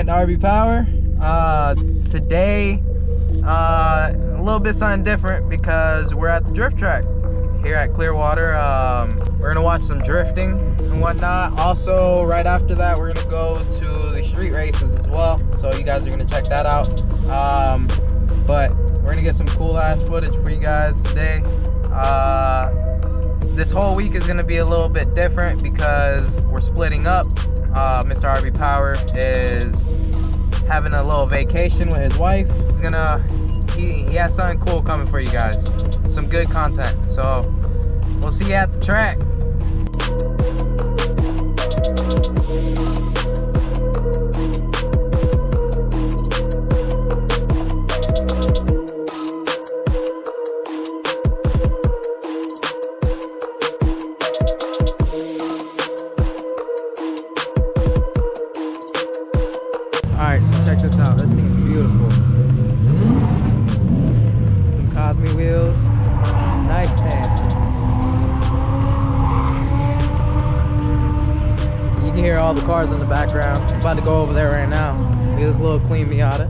back to RB Power. Today, a little bit something different because we're at the drift track here at Clearwater. We're gonna watch some drifting and whatnot. Also, right after that, we're gonna go to the street races as well. So you guys are gonna check that out. But we're gonna get some cool ass footage for you guys today. This whole week is gonna be a little bit different because we're splitting up. Mr. RB Power is having a little vacation with his wife. He has something cool coming for you guys. Some good content. So we'll see you at the track. Alright, so check this out. This thing is beautiful. Some Cosme wheels. Nice stance. You can hear all the cars in the background. I'm about to go over there right now. Look at this little clean Miata.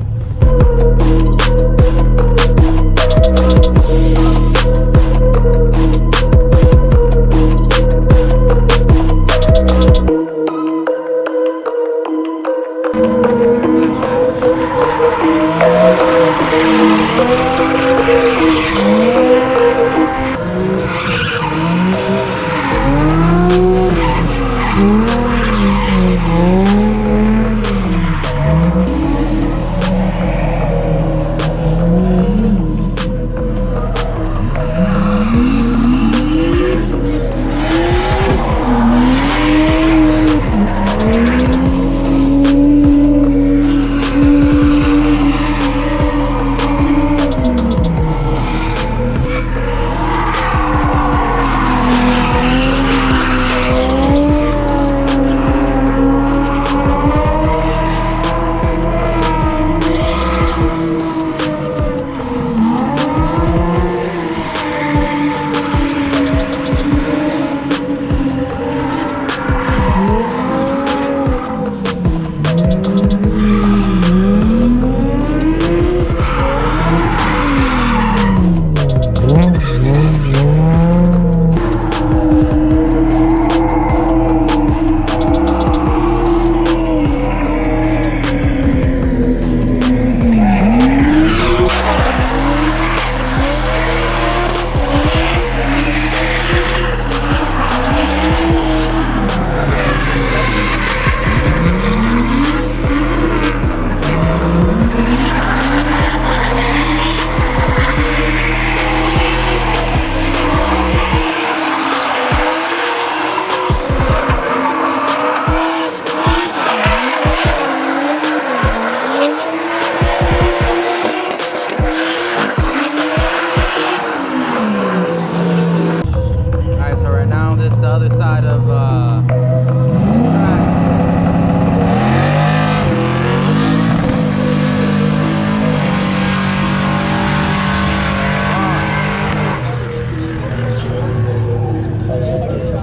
Other side of track.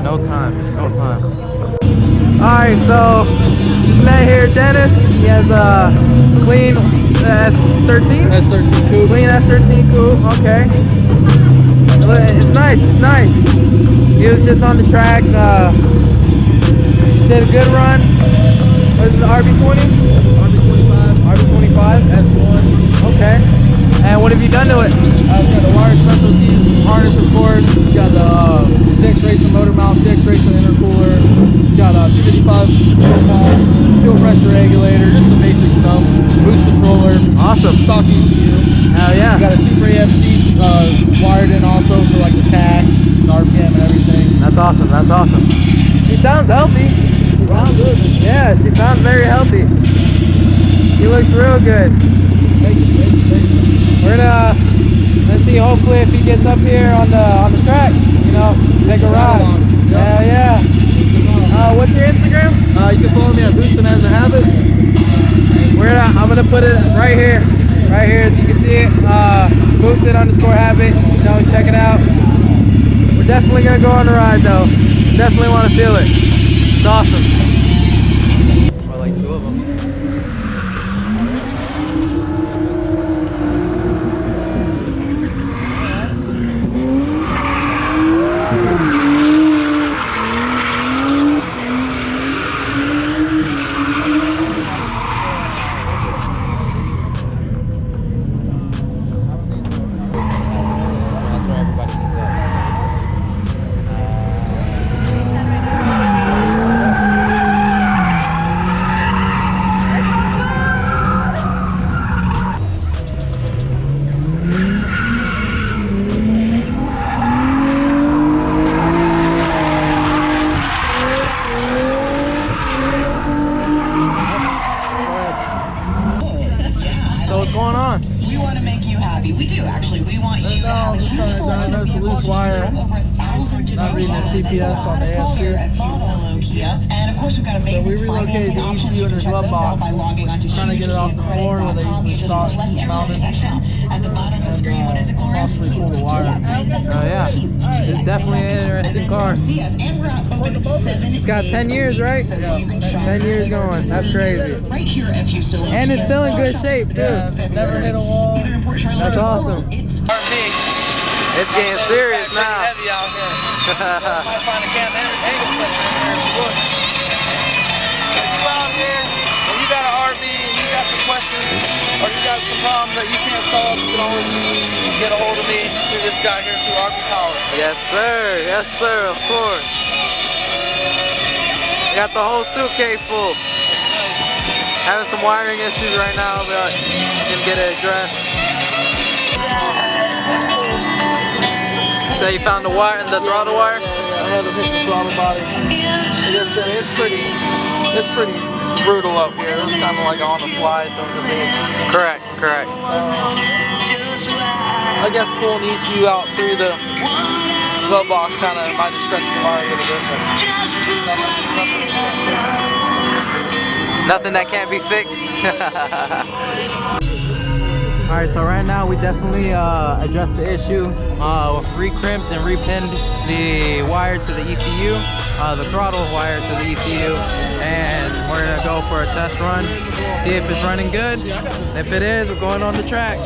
No time. Alright, so just met here Dennis. He has a clean S13. S13 coupe. Clean S13 coupe, okay. It's nice. He was just on the track, did a good run. What is it, RB20? RB25, S1. Okay. And what have you done to it? It's got the wired special keys, harness of course. It's got the 6 racing motor mount, 6 racing intercooler. It's got a 255 fuel pressure regulator, just some basic stuff. Boost controller. Awesome. Stock ECU. Hell yeah. We got a Super AF seat wired in also for like the tach, the RPM and everything. That's awesome. She sounds healthy. She sounds good. Yeah, she sounds very healthy. She looks real good. Thank you. We're gonna let's see. Hopefully, if he gets up here on the track, you know, take a ride. Yeah. What's your Instagram? You can follow me at Boostin' As a Habit. I'm gonna put it right here, as you can see it. Boostin_habit. You know, check it out. We're definitely gonna go on a ride though. Definitely want to feel it. It's awesome. Or like 2 of them. there. Not reading the TPS on the AS2. And of course, we've got So we amazing relocated the ECU in the glove box, trying to get it off the floor where they usually stock mounted, At the bottom of the screen, what is it, Gloria? possibly pull the wire. Oh yeah, it's definitely an interesting car. And we're open 7 It's got 10 years, right? 10 years going. That's crazy. right here at Fusillo. And it's still in good shape too. Never hit a wall. That's awesome. It's getting serious now. Heavy out here. Might find a camp angle session in there if you would. If you out here and you got an RV and you got some questions or you got some problems that you can't solve, you can always get a hold of me through this guy here through RB Powered. Yes sir, of course. Got the whole suitcase full. Having some wiring issues right now, but I can get it addressed. So you found the wire, the throttle wire? Yeah, I haven't hit the throttle body. It's pretty brutal up here. It's kind of like on the fly, so to say. Correct. I guess pulling the ECU out through the glove box kind of might have stretched the wire a little bit, but Nothing that can't be fixed. Alright, so right now we definitely addressed the issue. Recrimped and repinned the wire to the ECU, the throttle wire to the ECU, and we're gonna go for a test run, see if it's running good. If it is, we're going on the track.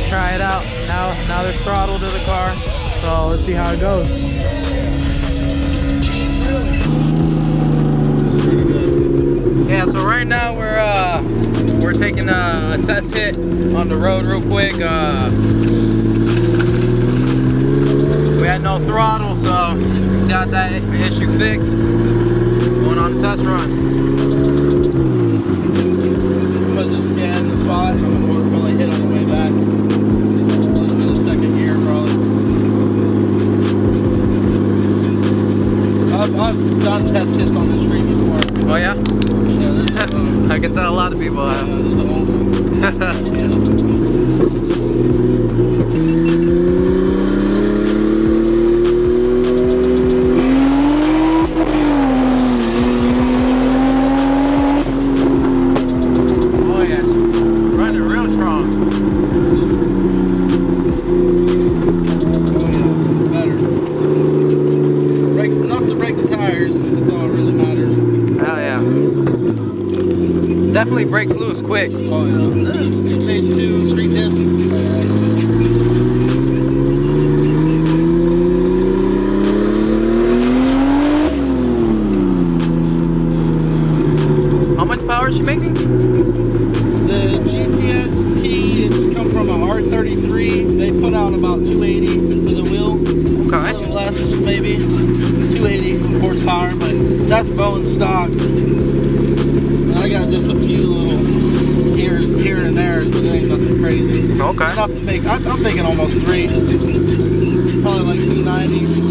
Try it out. Now there's throttle to the car, so let's see how it goes. Yeah, so right now we're taking a test hit on the road real quick. We had no throttle, so we got that issue fixed. Going on a test run. was just scanning the spot. We'll probably hit on the way back. A little bit of second gear, probably. I've done test hits on this street before. Oh yeah? Yeah, I can tell a lot of people have. there's an old Oh yeah. Running real strong. Oh yeah, better. Break enough to break the tires. That's all that really matters. Hell yeah. Definitely breaks loose quick. Oh yeah. This is the phase 2 street disc. How much power is she making? The GTS-T, it's come from a R33. They put out about 280 to the wheel. Okay. A little less, maybe 280 horsepower, but that's bone stock. And I got just a few little here and there, but it ain't nothing crazy. Okay. Enough to make, I'm thinking almost 3. Probably like 290.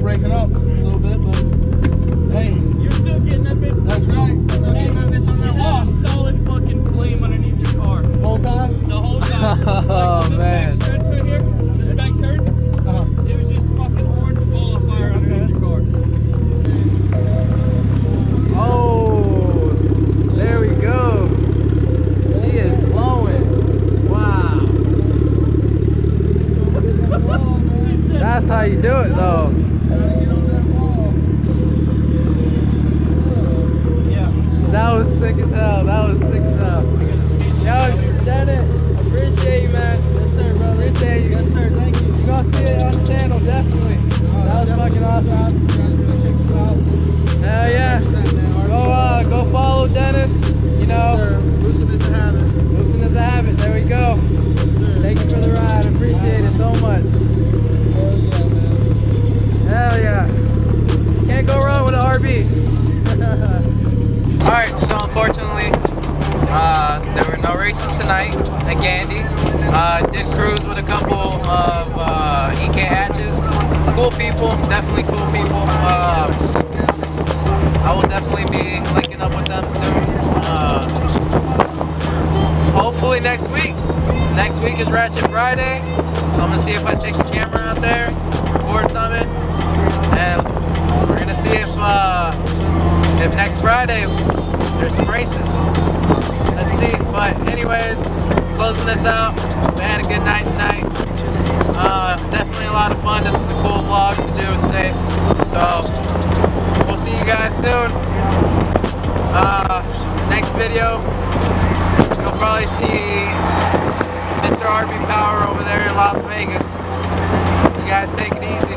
breaking up a little bit, but hey, You're still getting that bitch. that's right. Still getting that bitch on that wall. Solid fucking flame underneath your car. Whole time? The whole time. Oh, Like, this man. back stretch right here, this back turn, it was just fucking orange ball of fire underneath your car. Oh, there we go. She is glowing. Wow. That's how you do it, though. Yeah. That was sick as hell. That was sick as hell. Yo, Dennis, appreciate you, man. Yes, sir, brother. Appreciate you. Yes, sir. Thank you. You gonna see it on the channel, definitely. That was fucking awesome. Hell yeah. Go follow Dennis. You know, Boosting is a habit. boosting is a habit. There we go. Thank you for the ride. Appreciate it so much. Hell yeah, man. Hell yeah. Can't go wrong with an RB. Alright, so unfortunately, there were no races tonight at Gandy. Did cruise with a couple of EK hatches. Cool people, definitely cool people. I will definitely be linking up with them soon. Hopefully next week. Next week is Ratchet Friday. I'm gonna see if I take the camera out there, record something, and we're gonna see if next Friday there's some races. Let's see. But anyways, closing this out. We had a good night tonight. Definitely a lot of fun. This was a cool vlog to do and say. So we'll see you guys soon. Next video, you'll probably see Mr. RB Power over there in Las Vegas. You guys take it easy.